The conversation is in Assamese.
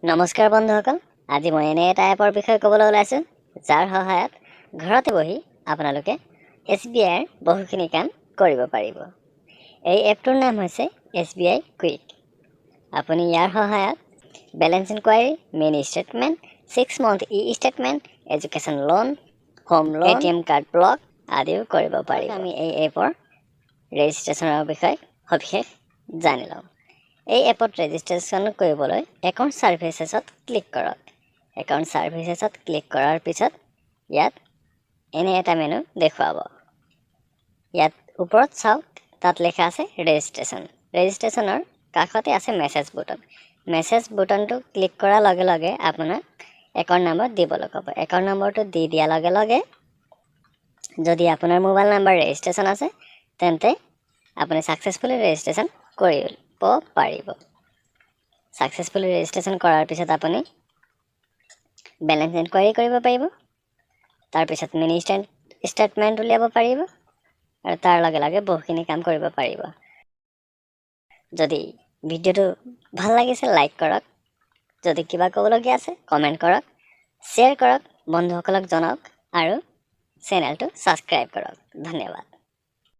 নমস্কাৰ বন্ধুসকল, আজি মই এনে এটা এপৰ বিষয়ে ক'বলৈ ওলাইছোঁ যাৰ সহায়ত ঘৰতে বহি আপোনালোকে SBI ৰ বহুখিনি কাম কৰিব পাৰিব। এই এপটোৰ নাম হৈছে SBI কুইক। আপুনি ইয়াৰ সহায়ত balance enquiry, mini statement, 6 month statement, education loan, home loan, ATM card block আদিও কৰিব পাৰিব। আমি এই এপৰ ৰেজিষ্ট্ৰেশ্যনৰ বিষয়ে সবিশেষ জানি লওঁ। এই এপত ৰেজিষ্ট্ৰেশ্যন কৰিবলৈ একাউণ্ট ছাৰ্ভিচেছত ক্লিক কৰক। একাউণ্ট ছাৰ্ভিচেছত ক্লিক কৰাৰ পিছত ইয়াত এনে এটা মেনু দেখুৱাব। ইয়াত ওপৰত চাওক, তাত লেখা আছে ৰেজিষ্ট্ৰেশ্যন। ৰেজিষ্ট্ৰেশ্যনৰ কাষতে আছে মেছেজ বুটন। মেছেজ বুটনটো ক্লিক কৰাৰ লগে লগে আপোনাক একাউণ্ট নম্বৰ দিবলৈ ক'ব। একাউণ্ট নম্বৰটো দি দিয়াৰ লগে লগে যদি আপোনাৰ মোবাইল নাম্বাৰ ৰেজিষ্ট্ৰেশ্যন আছে তেন্তে আপুনি ছাকচেছফুলি ৰেজিষ্ট্ৰেশ্যন কৰিব পাৰিব। ছাকচেছফুলি ৰেজিষ্ট্ৰেশ্যন কৰাৰ পিছত আপুনি বেলেঞ্চ ইনকুৱাৰী কৰিব পাৰিব। তাৰপিছত মিনি ষ্টেটমেণ্ট উলিয়াব পাৰিব আৰু তাৰ লগে লগে বহুখিনি কাম কৰিব পাৰিব। যদি ভিডিঅ'টো ভাল লাগিছে লাইক কৰক, যদি কিবা ক'বলগীয়া আছে কমেণ্ট কৰক, শ্বেয়াৰ কৰক, বন্ধুসকলক জনাওক আৰু চেনেলটো ছাবস্ক্ৰাইব কৰক। ধন্যবাদ।